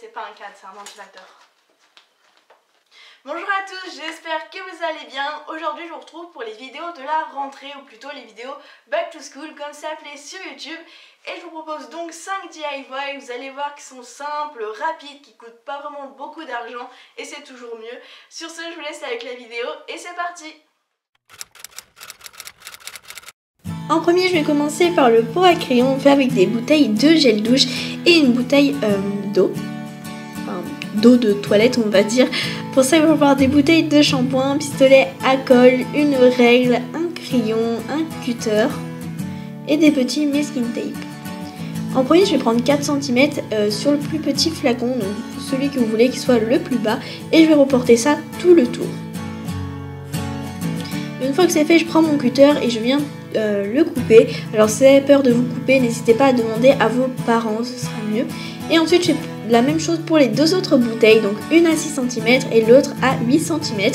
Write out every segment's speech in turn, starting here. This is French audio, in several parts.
c'est pas un cadre, c'est un ventilateur. Bonjour à tous, j'espère que vous allez bien. Aujourd'hui je vous retrouve pour les vidéos de la rentrée, ou plutôt les vidéos Back to School comme c'est appelé sur YouTube. Et je vous propose donc 5 DIY, vous allez voir qu'ils sont simples, rapides, qui coûtent pas vraiment beaucoup d'argent et c'est toujours mieux. Sur ce, je vous laisse avec la vidéo et c'est parti. En premier, je vais commencer par le pot à crayon fait avec des bouteilles de gel douche et une bouteille d'eau. D'eau de toilette on va dire. Pour ça il va y avoir des bouteilles de shampoing, un pistolet à colle, une règle, un crayon, un cutter et des petits masking tape. En premier je vais prendre 4 cm sur le plus petit flacon, donc celui que vous voulez qui soit le plus bas, et je vais reporter ça tout le tour. Une fois que c'est fait, je prends mon cutter et je viens le couper. Alors si vous avez peur de vous couper, n'hésitez pas à demander à vos parents, ce sera mieux. Et ensuite je fais la même chose pour les deux autres bouteilles, donc une à 6 cm et l'autre à 8 cm.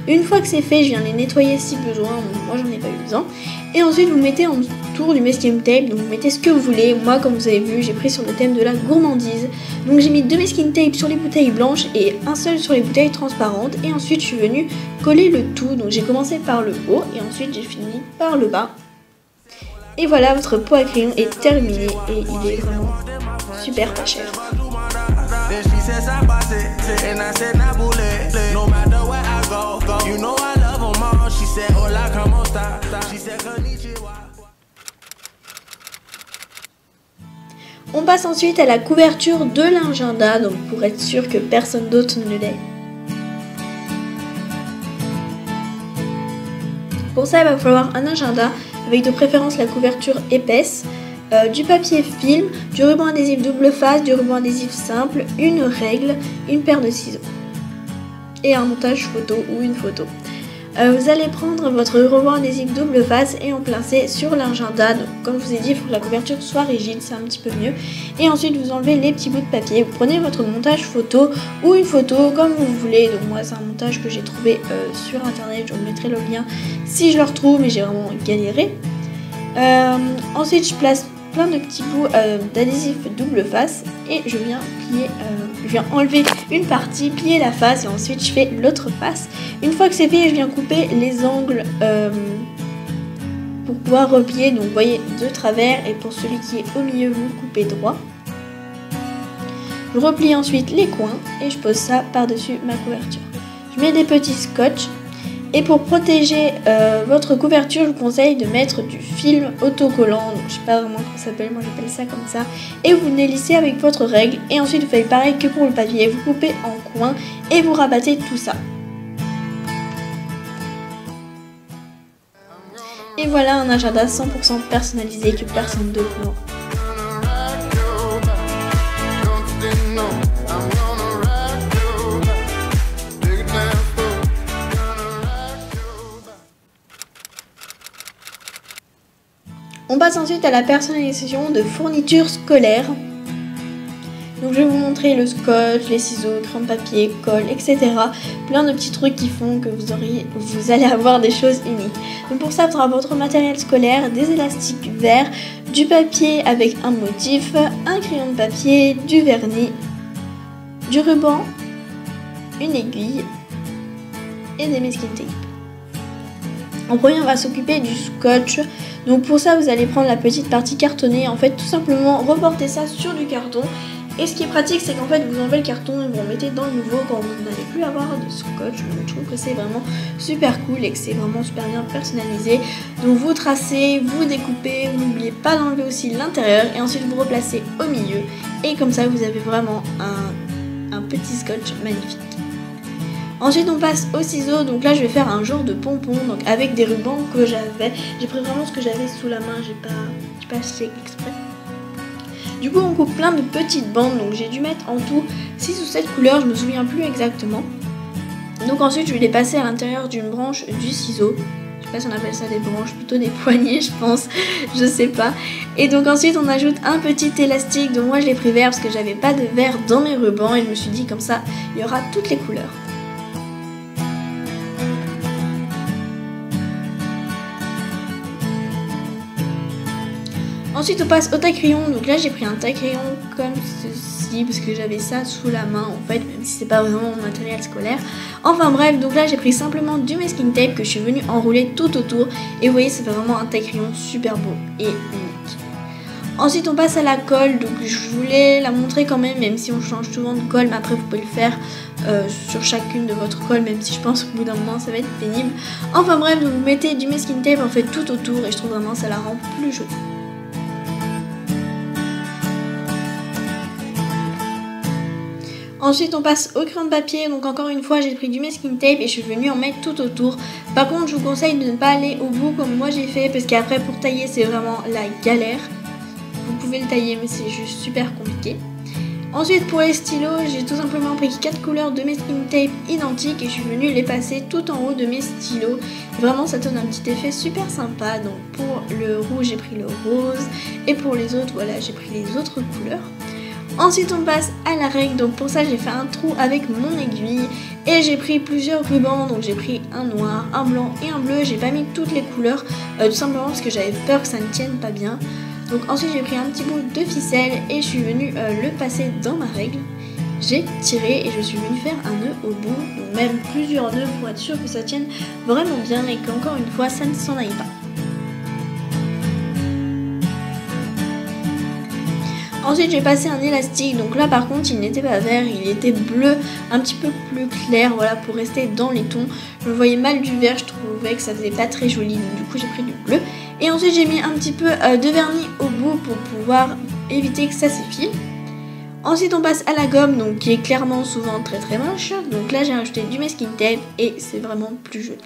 Une fois que c'est fait, je viens les nettoyer si besoin, moi j'en ai pas eu besoin. Et ensuite vous mettez en tour du masking tape, donc vous mettez ce que vous voulez. Moi comme vous avez vu, j'ai pris sur le thème de la gourmandise. Donc j'ai mis 2 masking tape sur les bouteilles blanches et un seul sur les bouteilles transparentes. Et ensuite je suis venue coller le tout, donc j'ai commencé par le haut et ensuite j'ai fini par le bas. Et voilà, votre pot à crayon est terminé et il est vraiment super pas cher. On passe ensuite à la couverture de l'agenda, donc pour être sûr que personne d'autre ne l'ait. Pour ça, il va falloir un agenda avec de préférence la couverture épaisse, du papier film, du ruban adhésif double face, du ruban adhésif simple, une règle, une paire de ciseaux et un montage photo ou une photo. Vous allez prendre votre ruban adhésif double face et en placer sur l'agenda. Donc, comme je vous ai dit, il faut que la couverture soit rigide, c'est un petit peu mieux. Et ensuite, vous enlevez les petits bouts de papier. Vous prenez votre montage photo ou une photo comme vous voulez. Donc moi, c'est un montage que j'ai trouvé sur internet. Je vous mettrai le lien si je le retrouve, mais j'ai vraiment galéré. Ensuite, je place plein de petits bouts d'adhésif double face et je viens plier, je viens enlever une partie, plier la face et ensuite je fais l'autre face. Une fois que c'est fait, je viens couper les angles pour pouvoir replier, donc vous voyez de travers, et pour celui qui est au milieu, vous coupez droit. Je replie ensuite les coins et je pose ça par-dessus ma couverture. Je mets des petits scotch. Et pour protéger votre couverture, je vous conseille de mettre du film autocollant. Donc, je sais pas vraiment comment ça s'appelle, moi j'appelle ça comme ça. Et vous venez lisser avec votre règle. Et ensuite vous faites pareil que pour le papier. Vous coupez en coin et vous rabattez tout ça. Et voilà un agenda 100% personnalisé que personne d'autre n'aura. On passe ensuite à la personnalisation de fournitures scolaires. Donc je vais vous montrer le scotch, les ciseaux, crayon de papier, colle, etc. Plein de petits trucs qui font que vous allez avoir des choses uniques. Donc pour ça, vous aurez votre matériel scolaire, des élastiques verts, du papier avec un motif, un crayon de papier, du vernis, du ruban, une aiguille et des masking tape. En premier, on va s'occuper du scotch. Donc pour ça, vous allez prendre la petite partie cartonnée. En fait, tout simplement, reporter ça sur du carton. Et ce qui est pratique, c'est qu'en fait, vous enlevez le carton et vous en mettez dans le nouveau quand vous n'allez plus avoir de scotch. Donc je trouve que c'est vraiment super cool et que c'est vraiment super bien personnalisé. Donc vous tracez, vous découpez, vous n'oubliez pas d'enlever aussi l'intérieur. Et ensuite, vous replacez au milieu. Et comme ça, vous avez vraiment un petit scotch magnifique. Ensuite on passe au ciseau, donc là je vais faire un genre de pompon, donc avec des rubans que j'avais. J'ai pris vraiment ce que j'avais sous la main, j'ai pas acheté exprès. Du coup on coupe plein de petites bandes, donc j'ai dû mettre en tout 6 ou 7 couleurs, je me souviens plus exactement. Donc ensuite je vais les passer à l'intérieur d'une branche du ciseau. Je sais pas si on appelle ça des branches, plutôt des poignées je pense, je sais pas. Et donc ensuite on ajoute un petit élastique, donc moi je l'ai pris vert parce que j'avais pas de vert dans mes rubans et je me suis dit comme ça il y aura toutes les couleurs. Ensuite on passe au taille-crayon, donc là j'ai pris un taille-crayon comme ceci. stylo parce que j'avais ça sous la main en fait, même si c'est pas vraiment mon matériel scolaire. Enfin bref, donc là j'ai pris simplement du masking tape que je suis venue enrouler tout autour et vous voyez ça fait vraiment un taille-crayon super beau et unique. Ensuite on passe à la colle, donc je voulais la montrer quand même si on change souvent de colle, mais après vous pouvez le faire sur chacune de votre colle, même si je pense qu'au bout d'un moment ça va être pénible. Enfin bref, donc vous mettez du masking tape en fait tout autour et je trouve vraiment ça la rend plus jolie. Ensuite on passe au crayon de papier, donc encore une fois j'ai pris du masking tape et je suis venue en mettre tout autour. Par contre je vous conseille de ne pas aller au bout comme moi j'ai fait parce qu'après pour tailler c'est vraiment la galère. Vous pouvez le tailler mais c'est juste super compliqué. Ensuite pour les stylos j'ai tout simplement pris 4 couleurs de masking tape identiques et je suis venue les passer tout en haut de mes stylos. Vraiment ça donne un petit effet super sympa. Donc pour le rouge j'ai pris le rose et pour les autres voilà j'ai pris les autres couleurs. Ensuite on passe à la règle, donc pour ça j'ai fait un trou avec mon aiguille et j'ai pris plusieurs rubans, donc j'ai pris un noir, un blanc et un bleu. J'ai pas mis toutes les couleurs tout simplement parce que j'avais peur que ça ne tienne pas bien. Donc ensuite j'ai pris un petit bout de ficelle et je suis venue le passer dans ma règle. J'ai tiré et je suis venue faire un nœud au bout, donc même plusieurs nœuds pour être sûr que ça tienne vraiment bien et qu'encore une fois ça ne s'en aille pas. Ensuite j'ai passé un élastique, donc là par contre il n'était pas vert, il était bleu, un petit peu plus clair, voilà, pour rester dans les tons. Je voyais mal du vert, je trouvais que ça faisait pas très joli, donc du coup j'ai pris du bleu. Et ensuite j'ai mis un petit peu de vernis au bout pour pouvoir éviter que ça s'effile. Ensuite on passe à la gomme, donc qui est clairement souvent très très moche. Donc là j'ai rajouté du masking tape et c'est vraiment plus joli.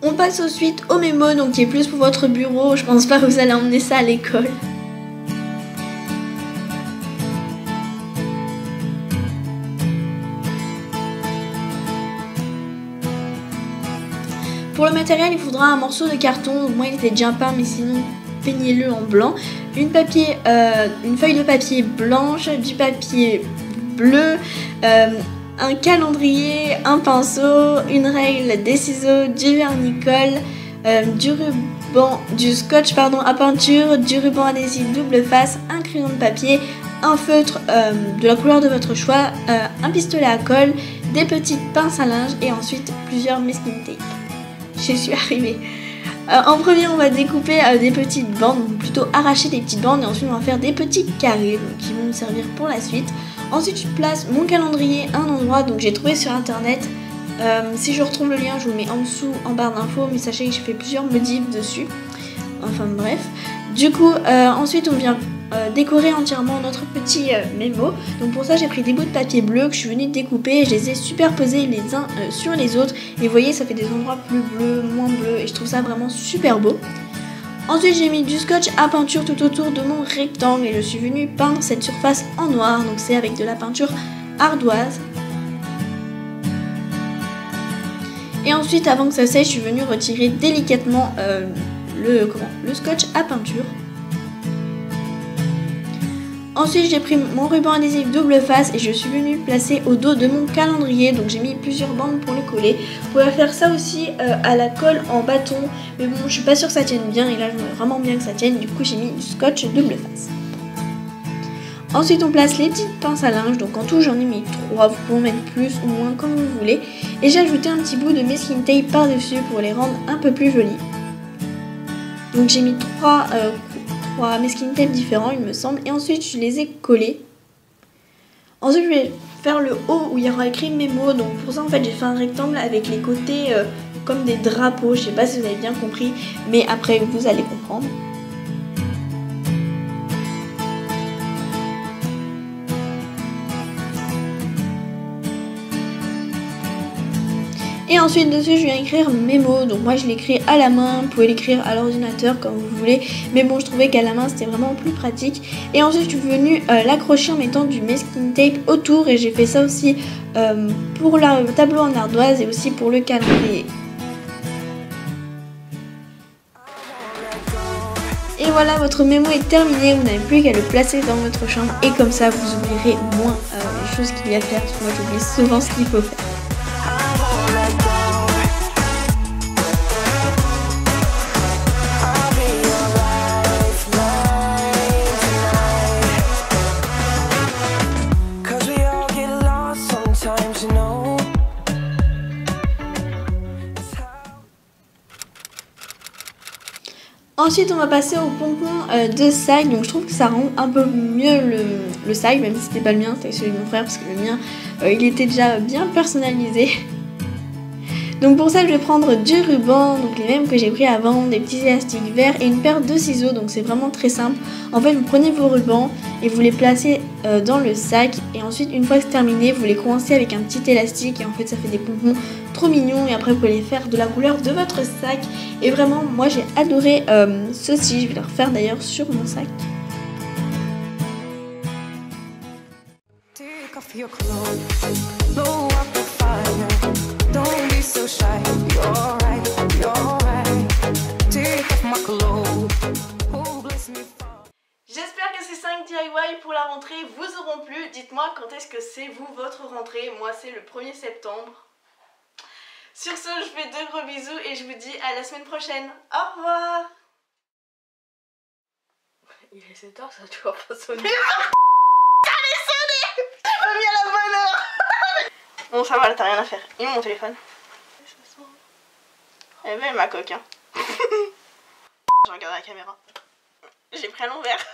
On passe ensuite au mémo, donc qui est plus pour votre bureau. Je pense pas que vous allez emmener ça à l'école. Pour le matériel, il faudra un morceau de carton. Donc moi, il était déjà peint, mais sinon, peignez-le en blanc. Une feuille de papier blanche, du papier bleu, un calendrier, un pinceau, une règle, des ciseaux, du vernis-colle, du scotch à peinture, du ruban adhésif double face, un crayon de papier, un feutre de la couleur de votre choix, un pistolet à colle, des petites pinces à linge et ensuite plusieurs masking tape. J'y suis arrivée. En premier, on va découper des petites bandes, ou plutôt arracher des petites bandes et ensuite on va faire des petits carrés donc, qui vont nous servir pour la suite. Ensuite je place mon calendrier à un endroit, donc j'ai trouvé sur internet, si je retrouve le lien je vous le mets en dessous en barre d'infos, mais sachez que j'ai fait plusieurs modifs dessus, enfin bref. Du coup ensuite on vient décorer entièrement notre petit mémo, donc pour ça j'ai pris des bouts de papier bleu que je suis venue découper et je les ai superposés les uns sur les autres et vous voyez ça fait des endroits plus bleus, moins bleus et je trouve ça vraiment super beau. Ensuite j'ai mis du scotch à peinture tout autour de mon rectangle et je suis venue peindre cette surface en noir, donc c'est avec de la peinture ardoise. Et ensuite avant que ça sèche je suis venue retirer délicatement le scotch à peinture. Ensuite j'ai pris mon ruban adhésif double face et je suis venue placer au dos de mon calendrier, donc j'ai mis plusieurs bandes pour le coller. Vous pouvez faire ça aussi à la colle en bâton, mais bon je suis pas sûre que ça tienne bien et là je voudrais vraiment bien que ça tienne, du coup j'ai mis du scotch double face. Ensuite on place les petites pinces à linge, donc en tout j'en ai mis 3, vous pouvez en mettre plus ou moins comme vous voulez. Et j'ai ajouté un petit bout de masking tape par dessus pour les rendre un peu plus jolis. Donc j'ai mis 3 masking tape différents il me semble et ensuite je les ai collés. Ensuite je vais faire le haut où il y aura écrit mes mots, donc pour ça en fait j'ai fait un rectangle avec les côtés comme des drapeaux, je sais pas si vous avez bien compris mais après vous allez comprendre. Et ensuite dessus je viens écrire mes mots, donc moi je l'écris à la main, vous pouvez l'écrire à l'ordinateur comme vous voulez, mais bon je trouvais qu'à la main c'était vraiment plus pratique. Et ensuite je suis venue l'accrocher en mettant du masking tape autour et j'ai fait ça aussi pour le tableau en ardoise et aussi pour le calendrier. Et voilà, votre mémo est terminé, vous n'avez plus qu'à le placer dans votre chambre et comme ça vous oublierez moins les choses qu'il y a à faire, parce que moi j'oublie souvent ce qu'il faut faire. Ensuite on va passer au pompon de sac, donc je trouve que ça rend un peu mieux le sac, même si c'était pas le mien, c'était celui de mon frère parce que le mien il était déjà bien personnalisé. Donc pour ça je vais prendre du ruban, donc les mêmes que j'ai pris avant, des petits élastiques verts et une paire de ciseaux, donc c'est vraiment très simple. En fait vous prenez vos rubans et vous les placez dans le sac et ensuite une fois que c'est terminé vous les coincez avec un petit élastique et en fait ça fait des pompons trop mignons et après vous pouvez les faire de la couleur de votre sac et vraiment moi j'ai adoré ceci, je vais le refaire d'ailleurs sur mon sac. J'espère que ces 5 DIY pour la rentrée vous auront plu. Dites-moi quand est-ce que c'est vous votre rentrée. Moi c'est le 1er septembre. Sur ce, je vous fais de gros bisous et je vous dis à la semaine prochaine. Au revoir. Il est 7h, ça a toujours pas sonné. Ça allait sonner. J'ai pas mis à la bonne heure. Bon ça va, là t'as rien à faire. Il est mon téléphone. Elle est belle ma coque hein. Je regarde la caméra. J'ai pris à l'envers.